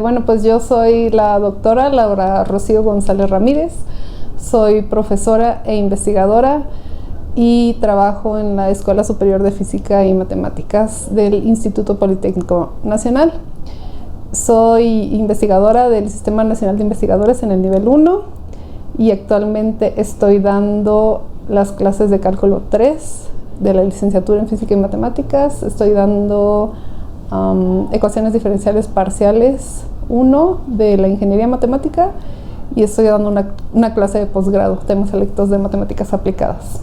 Bueno, pues yo soy la doctora Laura Rocío González Ramírez, soy profesora e investigadora y trabajo en la Escuela Superior de Física y Matemáticas del Instituto Politécnico Nacional. Soy investigadora del Sistema Nacional de Investigadores en el nivel 1 y actualmente estoy dando las clases de cálculo 3 de la licenciatura en Física y Matemáticas. Estoy dando ecuaciones diferenciales parciales 1 de la Ingeniería Matemática y estoy dando una clase de posgrado, temas selectos de matemáticas aplicadas.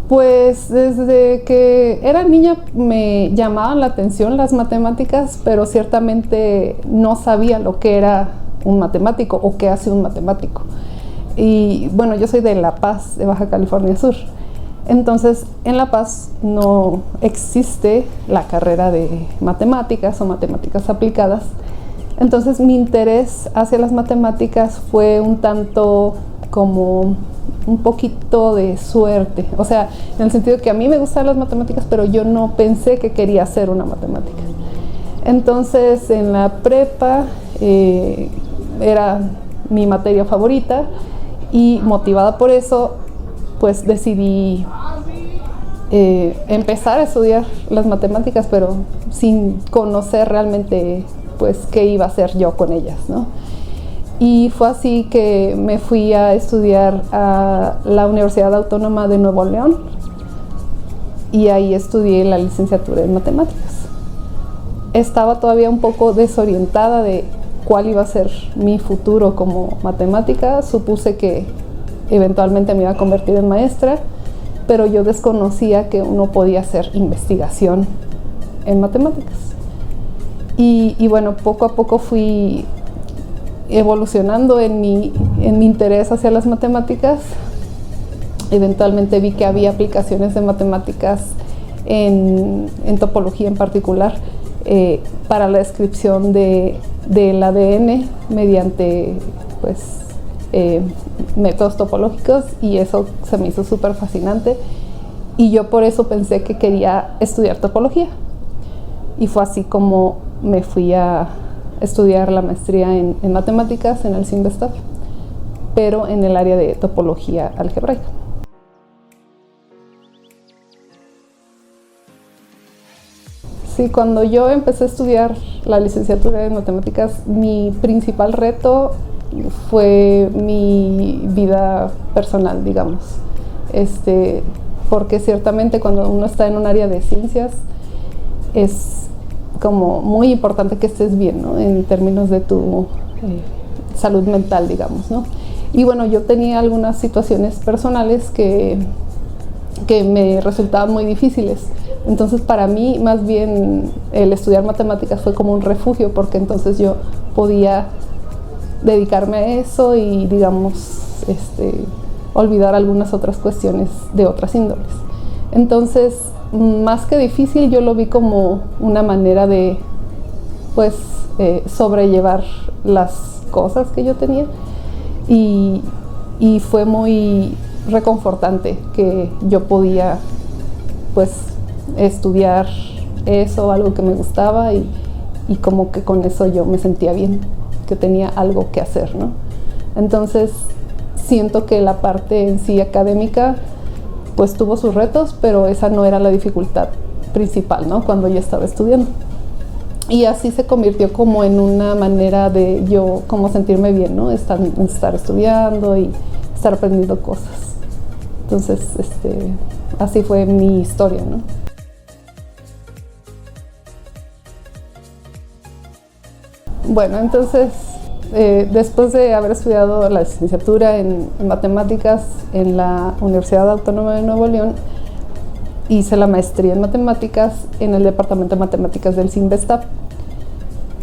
Pues desde que era niña me llamaban la atención las matemáticas, pero ciertamente no sabía lo que era un matemático o qué hace un matemático. Y bueno, yo soy de La Paz, de Baja California Sur. Entonces, en La Paz no existe la carrera de matemáticas o matemáticas aplicadas. Entonces, mi interés hacia las matemáticas fue un tanto como un poquito de suerte. O sea, en el sentido que a mí me gustan las matemáticas, pero yo no pensé que quería hacer una matemática. Entonces, en la prepa era mi materia favorita y motivada por eso, pues decidí empezar a estudiar las matemáticas, pero sin conocer realmente pues qué iba a hacer yo con ellas, ¿no? Y fue así que me fui a estudiar a la Universidad Autónoma de Nuevo León y ahí estudié la licenciatura en matemáticas. Estaba todavía un poco desorientada de cuál iba a ser mi futuro como matemática. Supuse que eventualmente me iba a convertir en maestra, pero yo desconocía que uno podía hacer investigación en matemáticas. Y bueno, poco a poco fui evolucionando en mi interés hacia las matemáticas. Eventualmente vi que había aplicaciones de matemáticas en topología en particular, para la descripción del ADN mediante pues, métodos topológicos, y eso se me hizo súper fascinante y yo por eso pensé que quería estudiar topología, y fue así como me fui a estudiar la maestría en matemáticas en el CIMBESTAF, pero en el área de topología algebraica. Sí, cuando yo empecé a estudiar la licenciatura en matemáticas, mi principal reto fue mi vida personal, digamos. Porque ciertamente cuando uno está en un área de ciencias es como muy importante que estés bien, ¿no? En términos de tu salud mental, digamos, ¿no? Y bueno, yo tenía algunas situaciones personales que me resultaban muy difíciles. Entonces, para mí, más bien, el estudiar matemáticas fue como un refugio, porque entonces yo podía dedicarme a eso y, digamos, olvidar algunas otras cuestiones de otras índoles. Entonces, más que difícil, yo lo vi como una manera de, pues, sobrellevar las cosas que yo tenía, y fue muy reconfortante que yo podía, pues, estudiar eso, algo que me gustaba, y como que con eso yo me sentía bien, que tenía algo que hacer, ¿no? Entonces, siento que la parte en sí académica pues tuvo sus retos, pero esa no era la dificultad principal, ¿no? Cuando yo estaba estudiando. Y así se convirtió como en una manera de yo como sentirme bien, ¿no? Estar estudiando y estar aprendiendo cosas. Entonces, así fue mi historia, ¿no? Bueno, entonces, después de haber estudiado la licenciatura en matemáticas en la Universidad Autónoma de Nuevo León, hice la maestría en matemáticas en el Departamento de Matemáticas del CIMBESTAF,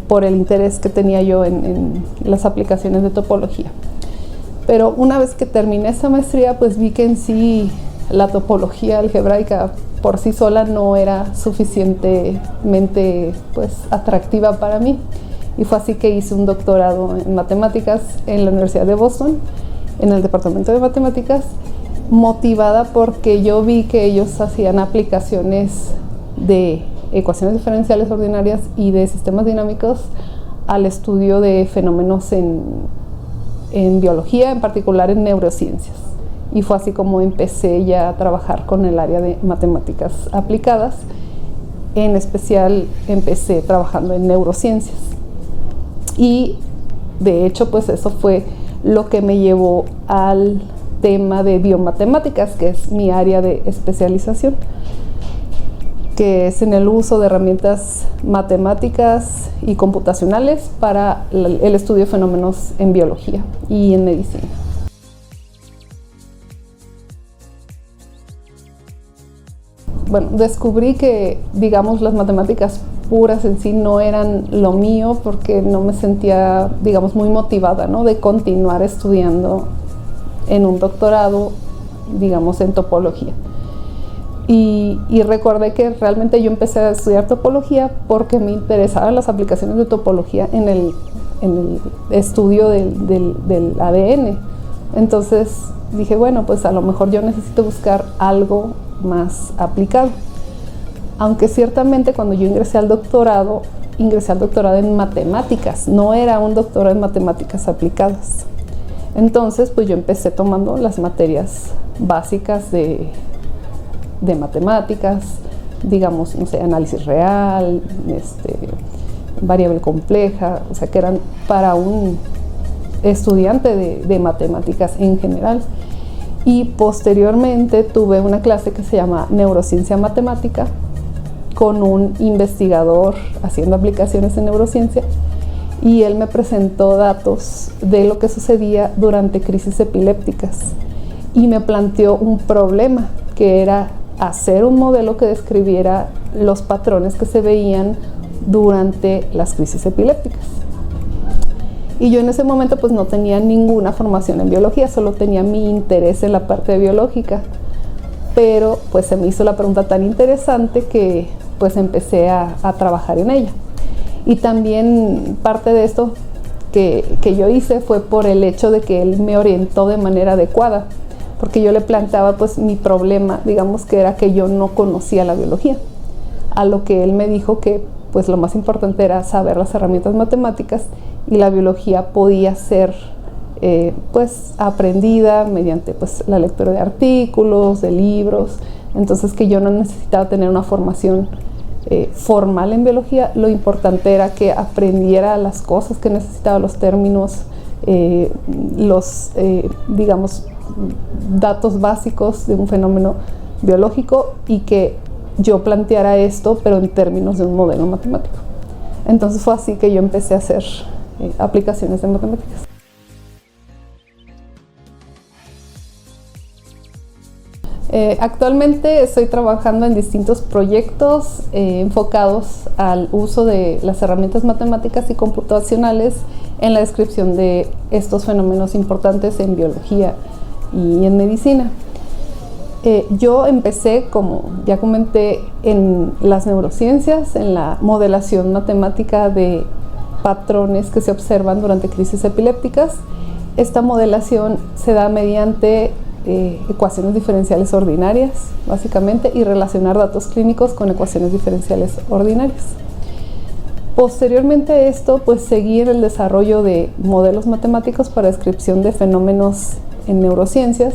por el interés que tenía yo en las aplicaciones de topología. Pero una vez que terminé esa maestría, pues vi que en sí la topología algebraica por sí sola no era suficientemente, pues, atractiva para mí. Y fue así que hice un doctorado en matemáticas en la Universidad de Boston, en el Departamento de Matemáticas, motivada porque yo vi que ellos hacían aplicaciones de ecuaciones diferenciales ordinarias y de sistemas dinámicos al estudio de fenómenos en biología, en particular en neurociencias. Y fue así como empecé ya a trabajar con el área de matemáticas aplicadas. En especial empecé trabajando en neurociencias. Y de hecho, pues eso fue lo que me llevó al tema de biomatemáticas, que es mi área de especialización, que es en el uso de herramientas matemáticas y computacionales para el estudio de fenómenos en biología y en medicina. Bueno, descubrí que, digamos, las matemáticas puras en sí no eran lo mío porque no me sentía, digamos, muy motivada, ¿no?, de continuar estudiando en un doctorado, digamos, en topología. Y recordé que realmente yo empecé a estudiar topología porque me interesaban las aplicaciones de topología en el estudio del ADN. Entonces dije, bueno, pues a lo mejor yo necesito buscar algo más aplicado. Aunque ciertamente cuando yo ingresé al doctorado en matemáticas, no era un doctorado en matemáticas aplicadas. Entonces, pues yo empecé tomando las materias básicas de matemáticas, digamos, no sé, análisis real, variable compleja, o sea, que eran para un estudiante de matemáticas en general. Y posteriormente tuve una clase que se llama Neurociencia Matemática con un investigador haciendo aplicaciones en neurociencia, y él me presentó datos de lo que sucedía durante crisis epilépticas y me planteó un problema, que era hacer un modelo que describiera los patrones que se veían durante las crisis epilépticas. Y yo en ese momento pues no tenía ninguna formación en biología, solo tenía mi interés en la parte biológica, pero pues se me hizo la pregunta tan interesante que pues empecé a trabajar en ella. Y también parte de esto que yo hice fue por el hecho de que él me orientó de manera adecuada, porque yo le planteaba pues mi problema, digamos, que era que yo no conocía la biología, a lo que él me dijo que pues lo más importante era saber las herramientas matemáticas y la biología podía ser pues aprendida mediante pues la lectura de artículos, de libros. Entonces que yo no necesitaba tener una formación formal en biología, lo importante era que aprendiera las cosas que necesitaba, los términos, digamos, datos básicos de un fenómeno biológico, y que yo planteara esto pero en términos de un modelo matemático. Entonces fue así que yo empecé a hacer aplicaciones de matemáticas. Actualmente estoy trabajando en distintos proyectos enfocados al uso de las herramientas matemáticas y computacionales en la descripción de estos fenómenos importantes en biología y en medicina. Yo empecé, como ya comenté, en las neurociencias, en la modelación matemática de patrones que se observan durante crisis epilépticas. Esta modelación se da mediante ecuaciones diferenciales ordinarias, básicamente, y relacionar datos clínicos con ecuaciones diferenciales ordinarias. Posteriormente a esto, pues seguí en el desarrollo de modelos matemáticos para descripción de fenómenos en neurociencias,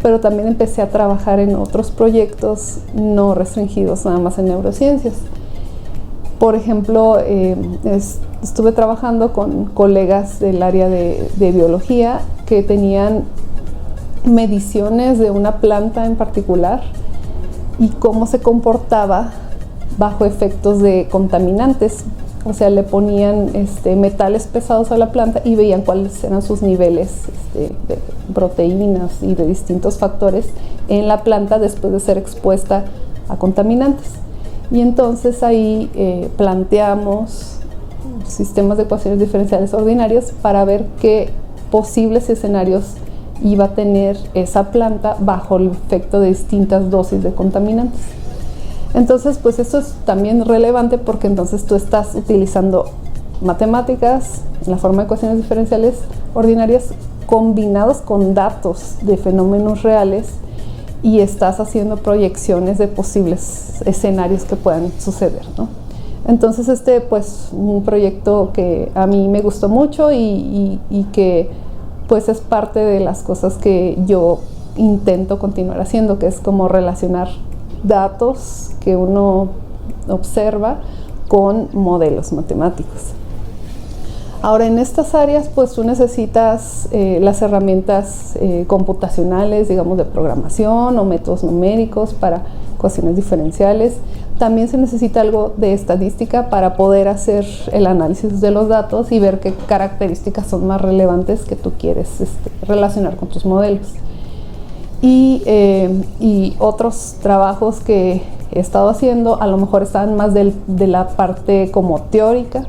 pero también empecé a trabajar en otros proyectos no restringidos nada más en neurociencias. Por ejemplo, estuve trabajando con colegas del área de biología que tenían mediciones de una planta en particular y cómo se comportaba bajo efectos de contaminantes. O sea, le ponían metales pesados a la planta y veían cuáles eran sus niveles de proteínas y de distintos factores en la planta después de ser expuesta a contaminantes. Y entonces ahí planteamos sistemas de ecuaciones diferenciales ordinarias para ver qué posibles escenarios iba a tener esa planta bajo el efecto de distintas dosis de contaminantes. Entonces, pues esto es también relevante porque entonces tú estás utilizando matemáticas en la forma de ecuaciones diferenciales ordinarias combinados con datos de fenómenos reales y estás haciendo proyecciones de posibles escenarios que puedan suceder, ¿no? Entonces pues un proyecto que a mí me gustó mucho y que pues es parte de las cosas que yo intento continuar haciendo, que es como relacionar datos que uno observa con modelos matemáticos. Ahora, en estas áreas, pues tú necesitas las herramientas computacionales, digamos, de programación o métodos numéricos para ecuaciones diferenciales. También se necesita algo de estadística para poder hacer el análisis de los datos y ver qué características son más relevantes que tú quieres relacionar con tus modelos. Y otros trabajos que he estado haciendo, a lo mejor están más de la parte como teórica.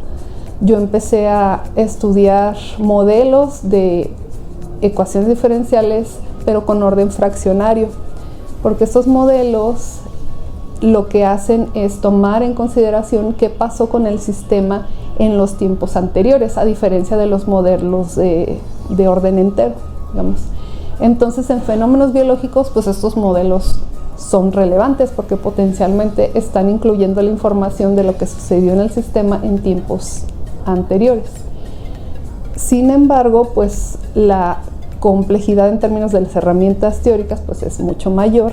Yo empecé a estudiar modelos de ecuaciones diferenciales, pero con orden fraccionario, porque estos modelos lo que hacen es tomar en consideración qué pasó con el sistema en los tiempos anteriores, a diferencia de los modelos de orden entero, digamos. Entonces, en fenómenos biológicos, pues estos modelos son relevantes porque potencialmente están incluyendo la información de lo que sucedió en el sistema en tiempos anteriores. Sin embargo, pues la complejidad en términos de las herramientas teóricas pues es mucho mayor,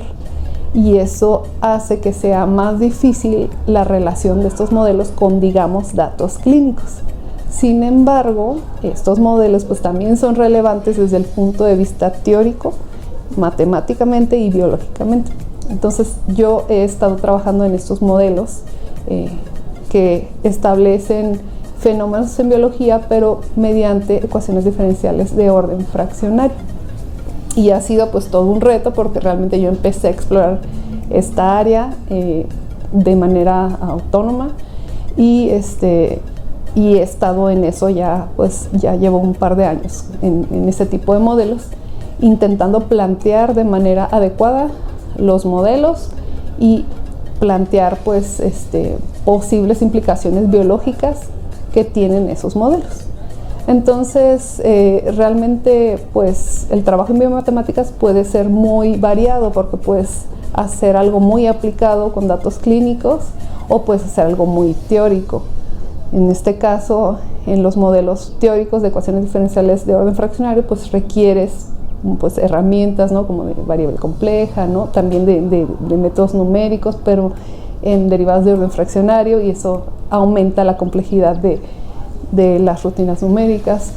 y eso hace que sea más difícil la relación de estos modelos con, digamos, datos clínicos. Sin embargo, estos modelos pues también son relevantes desde el punto de vista teórico, matemáticamente y biológicamente. Entonces yo he estado trabajando en estos modelos que establecen fenómenos en biología, pero mediante ecuaciones diferenciales de orden fraccionario. Y ha sido pues todo un reto, porque realmente yo empecé a explorar esta área de manera autónoma y he estado en eso ya llevo un par de años en ese tipo de modelos, intentando plantear de manera adecuada los modelos y plantear pues posibles implicaciones biológicas que tienen esos modelos. Entonces, realmente pues el trabajo en biomatemáticas puede ser muy variado, porque puedes hacer algo muy aplicado con datos clínicos o puedes hacer algo muy teórico. En este caso, en los modelos teóricos de ecuaciones diferenciales de orden fraccionario, pues requieres pues herramientas, ¿no? Como de variable compleja, ¿no? También de métodos numéricos, pero en derivadas de orden fraccionario, y eso aumenta la complejidad de las rutinas numéricas,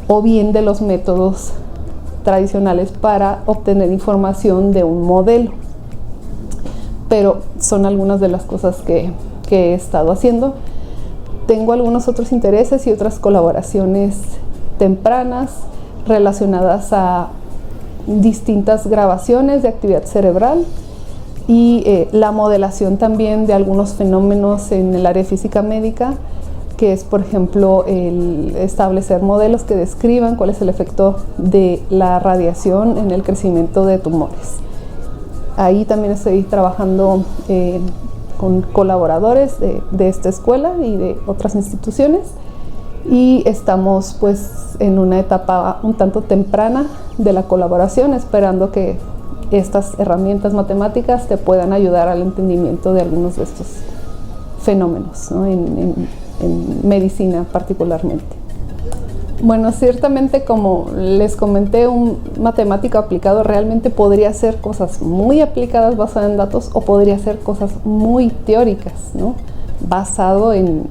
o bien de los métodos tradicionales para obtener información de un modelo. Pero son algunas de las cosas que he estado haciendo. Tengo algunos otros intereses y otras colaboraciones tempranas relacionadas a distintas grabaciones de actividad cerebral y la modelación también de algunos fenómenos en el área de física médica, que es, por ejemplo, el establecer modelos que describan cuál es el efecto de la radiación en el crecimiento de tumores. Ahí también estoy trabajando con colaboradores de esta escuela y de otras instituciones, y estamos pues en una etapa un tanto temprana de la colaboración, esperando que estas herramientas matemáticas te puedan ayudar al entendimiento de algunos de estos fenómenos, ¿no? en medicina particularmente. Bueno, ciertamente, como les comenté, un matemático aplicado realmente podría hacer cosas muy aplicadas basadas en datos, o podría hacer cosas muy teóricas, ¿no? Basado en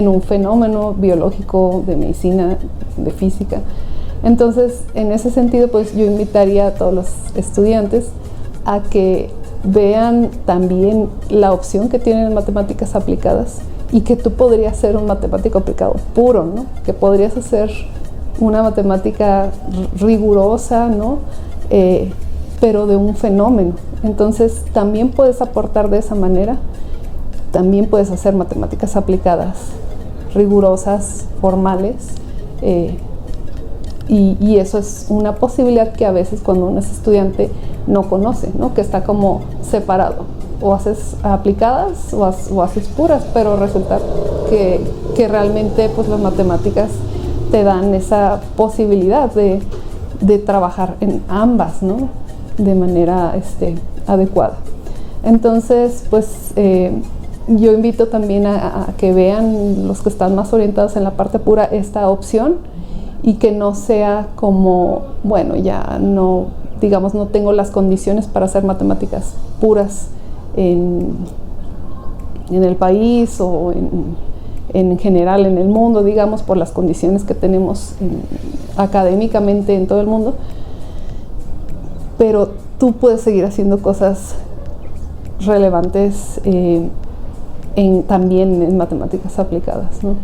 un fenómeno biológico, de medicina, de física. Entonces, en ese sentido, pues yo invitaría a todos los estudiantes a que vean también la opción que tienen en matemáticas aplicadas, y que tú podrías ser un matemático aplicado puro, ¿no? Que podrías hacer una matemática rigurosa, ¿no? Pero de un fenómeno. Entonces también puedes aportar de esa manera. También puedes hacer matemáticas aplicadas, rigurosas, formales, y eso es una posibilidad que a veces cuando uno es estudiante no conoce, ¿no? Que está como separado. O haces aplicadas o haces puras, pero resulta que realmente pues las matemáticas te dan esa posibilidad de trabajar en ambas, ¿no? de manera adecuada. Entonces, pues yo invito también a que vean los que están más orientados en la parte pura esta opción y que no sea como, bueno, ya no, digamos, no tengo las condiciones para hacer matemáticas puras en el país o en general en el mundo, digamos, por las condiciones que tenemos académicamente en todo el mundo, pero tú puedes seguir haciendo cosas relevantes también en matemáticas aplicadas, ¿no?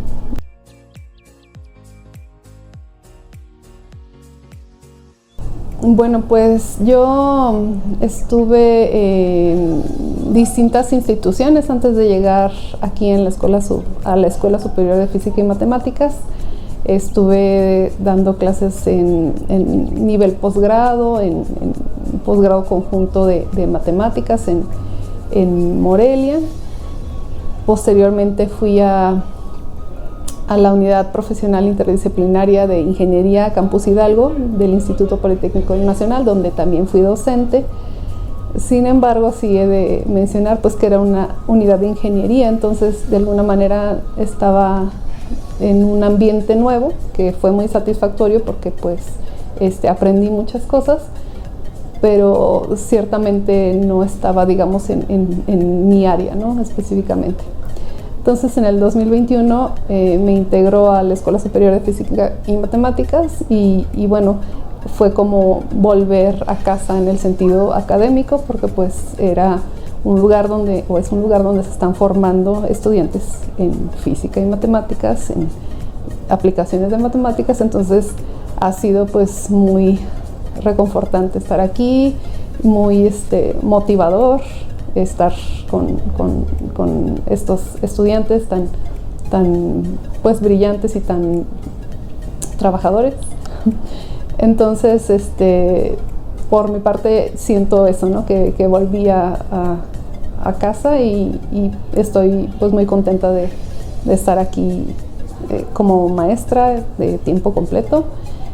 Bueno, pues yo estuve en distintas instituciones antes de llegar aquí en a la Escuela Superior de Física y Matemáticas. Estuve dando clases en nivel posgrado, en posgrado conjunto de matemáticas en Morelia. Posteriormente fui a la Unidad Profesional Interdisciplinaria de Ingeniería Campus Hidalgo del Instituto Politécnico Nacional, donde también fui docente. Sin embargo, sí he de mencionar pues, que era una unidad de ingeniería, entonces de alguna manera estaba en un ambiente nuevo, que fue muy satisfactorio porque pues, aprendí muchas cosas, pero ciertamente no estaba, digamos, en mi área, ¿no? Específicamente. Entonces, en el 2021 me integró a la Escuela Superior de Física y Matemáticas y bueno, fue como volver a casa en el sentido académico, porque pues era un lugar donde, o es un lugar donde se están formando estudiantes en física y matemáticas, en aplicaciones de matemáticas. Entonces ha sido pues muy reconfortante estar aquí, muy motivador estar con estos estudiantes tan pues brillantes y tan trabajadores. Entonces, por mi parte siento eso, ¿no? Que volví a casa y estoy pues muy contenta de estar aquí como maestra de tiempo completo,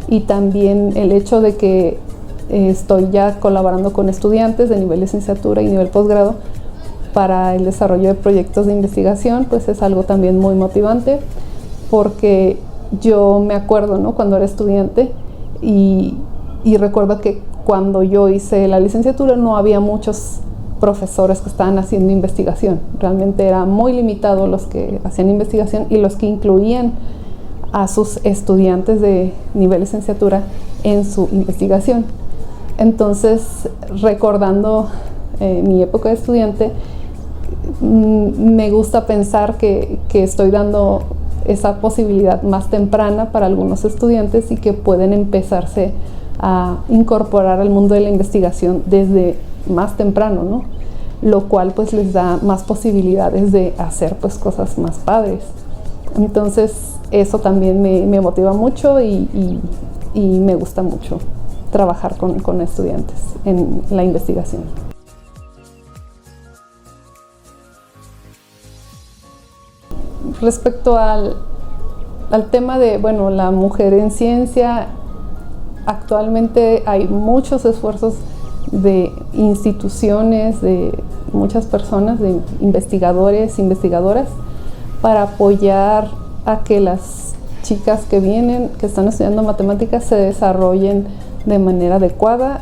y también el hecho de que estoy ya colaborando con estudiantes de nivel licenciatura y nivel posgrado para el desarrollo de proyectos de investigación, pues es algo también muy motivante, porque yo me acuerdo, ¿no? Cuando era estudiante y recuerdo que cuando yo hice la licenciatura no había muchos profesores que estaban haciendo investigación. Realmente era muy limitado los que hacían investigación y los que incluían a sus estudiantes de nivel licenciatura en su investigación. Entonces, recordando mi época de estudiante, me gusta pensar que estoy dando esa posibilidad más temprana para algunos estudiantes y que pueden empezarse a incorporar al mundo de la investigación desde más temprano, ¿no? Lo cual pues les da más posibilidades de hacer pues cosas más padres. Entonces eso también me motiva mucho y me gusta mucho trabajar con estudiantes en la investigación. Respecto al tema de, bueno, la mujer en ciencia, actualmente hay muchos esfuerzos de instituciones, de muchas personas, de investigadores, investigadoras, para apoyar a que las chicas que vienen, que están estudiando matemáticas, se desarrollen de manera adecuada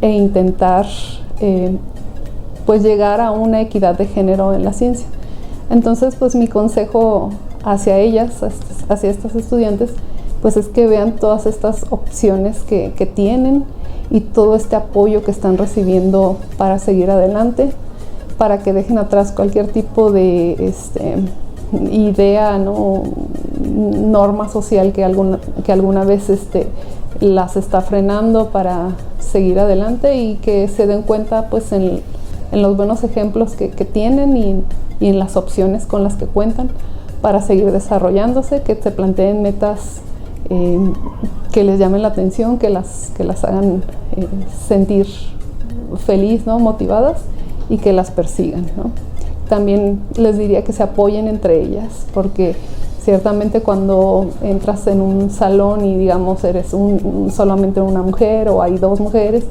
e intentar pues llegar a una equidad de género en la ciencia. Entonces, pues mi consejo hacia ellas, hacia estas estudiantes, pues es que vean todas estas opciones que tienen y todo este apoyo que están recibiendo para seguir adelante, para que dejen atrás cualquier tipo de idea, ¿no? Norma social que alguna vez las está frenando para seguir adelante, y que se den cuenta pues en los buenos ejemplos que tienen y en las opciones con las que cuentan para seguir desarrollándose, que se planteen metas que les llamen la atención, que las hagan sentir feliz, ¿no? Motivadas, y que las persigan, ¿no? También les diría que se apoyen entre ellas, porque ciertamente cuando entras en un salón y digamos eres solamente una mujer o hay dos mujeres,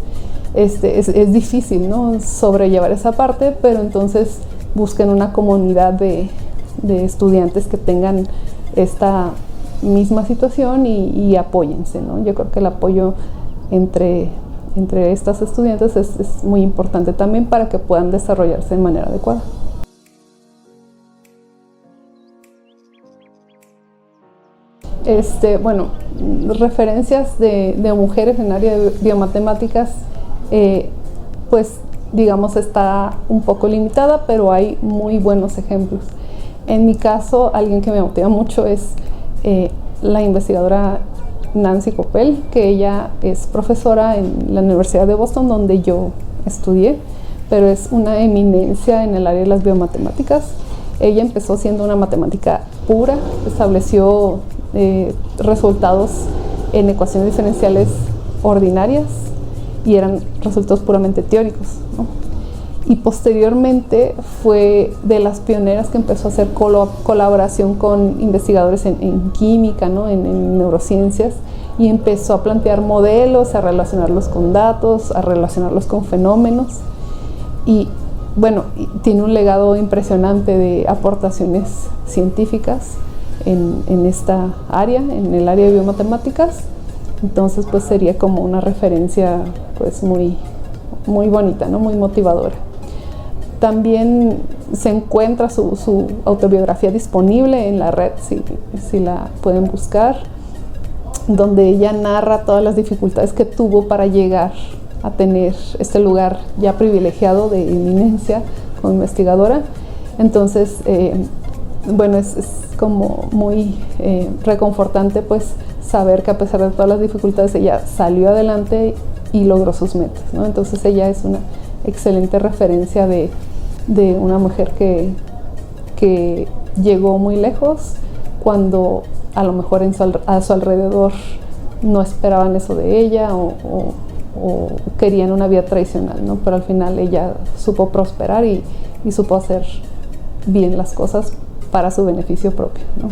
es difícil, ¿no?, sobrellevar esa parte, pero entonces busquen una comunidad de estudiantes que tengan esta misma situación y apóyense, ¿no? Yo creo que el apoyo entre estas estudiantes es muy importante también para que puedan desarrollarse de manera adecuada. Bueno, referencias de mujeres en el área de biomatemáticas, pues digamos está un poco limitada, pero hay muy buenos ejemplos. En mi caso, alguien que me motiva mucho es la investigadora Nancy Koppel, que ella es profesora en la Universidad de Boston, donde yo estudié, pero es una eminencia en el área de las biomatemáticas. Ella empezó siendo una matemática pura, estableció resultados en ecuaciones diferenciales ordinarias y eran resultados puramente teóricos, ¿no? Y posteriormente fue de las pioneras que empezó a hacer colaboración con investigadores en química, ¿no?, en neurociencias, y empezó a plantear modelos, a relacionarlos con datos, a relacionarlos con fenómenos. Y bueno, tiene un legado impresionante de aportaciones científicas en esta área, en el área de biomatemáticas. Entonces pues sería como una referencia pues muy bonita, ¿no?, muy motivadora. También se encuentra su autobiografía disponible en la red, si la pueden buscar, donde ella narra todas las dificultades que tuvo para llegar a tener este lugar ya privilegiado de eminencia como investigadora. Entonces, bueno, es como muy reconfortante pues saber que a pesar de todas las dificultades ella salió adelante y logró sus metas, ¿no? Entonces ella es una excelente referencia de una mujer que llegó muy lejos cuando a lo mejor a su alrededor no esperaban eso de ella o querían una vida tradicional, ¿no? Pero al final ella supo prosperar y supo hacer bien las cosas para su beneficio propio, ¿no?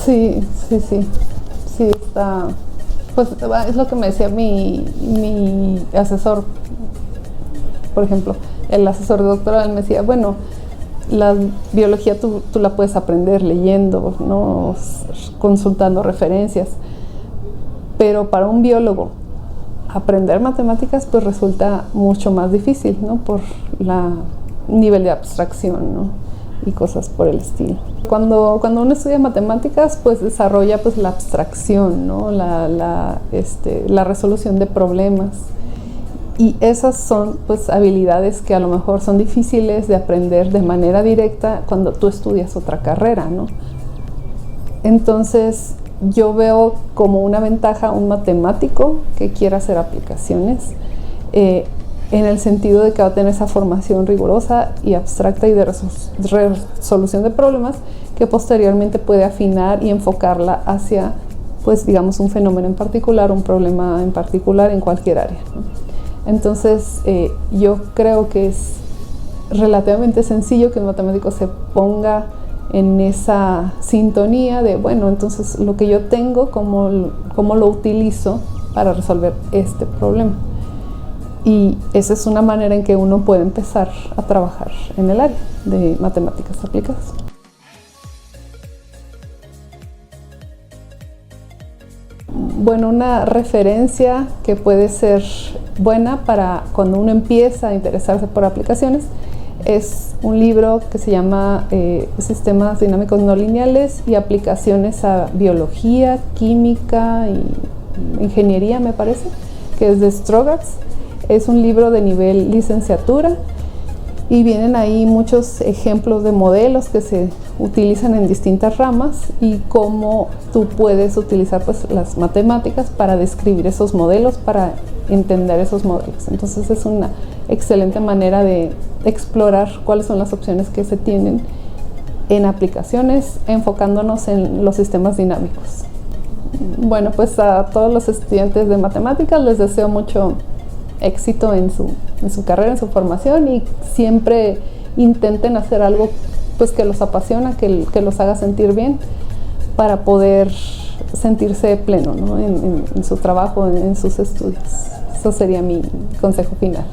Sí, está. Pues es lo que me decía mi asesor, por ejemplo, el asesor de doctorado. Él me decía, bueno, la biología tú la puedes aprender leyendo, ¿no?, consultando referencias, pero para un biólogo aprender matemáticas pues resulta mucho más difícil, ¿no?, por la nivel de abstracción, ¿no?, y cosas por el estilo. Cuando uno estudia matemáticas, pues desarrolla pues la abstracción, ¿no?, la resolución de problemas, y esas son pues habilidades que a lo mejor son difíciles de aprender de manera directa cuando tú estudias otra carrera, ¿no? Entonces yo veo como una ventaja un matemático que quiera hacer aplicaciones, en el sentido de que va a tener esa formación rigurosa y abstracta y de resolución de problemas que posteriormente puede afinar y enfocarla hacia, pues digamos, un fenómeno en particular, un problema en particular en cualquier área, ¿no? Entonces yo creo que es relativamente sencillo que un matemático se ponga en esa sintonía de, bueno, entonces lo que yo tengo, ¿cómo lo utilizo para resolver este problema? Y esa es una manera en que uno puede empezar a trabajar en el área de matemáticas aplicadas. Bueno, una referencia que puede ser buena para cuando uno empieza a interesarse por aplicaciones es un libro que se llama Sistemas Dinámicos No Lineales y Aplicaciones a Biología, Química y Ingeniería, me parece, que es de Strogatz. Es un libro de nivel licenciatura y vienen ahí muchos ejemplos de modelos que se utilizan en distintas ramas y cómo tú puedes utilizar pues las matemáticas para describir esos modelos, para entender esos modelos. Entonces es una excelente manera de explorar cuáles son las opciones que se tienen en aplicaciones, enfocándonos en los sistemas dinámicos. Bueno, pues a todos los estudiantes de matemáticas les deseo mucho éxito en su carrera, en su formación, y siempre intenten hacer algo pues que los apasiona, que los haga sentir bien, para poder sentirse pleno, ¿no? En su trabajo, en sus estudios. Eso sería mi consejo final.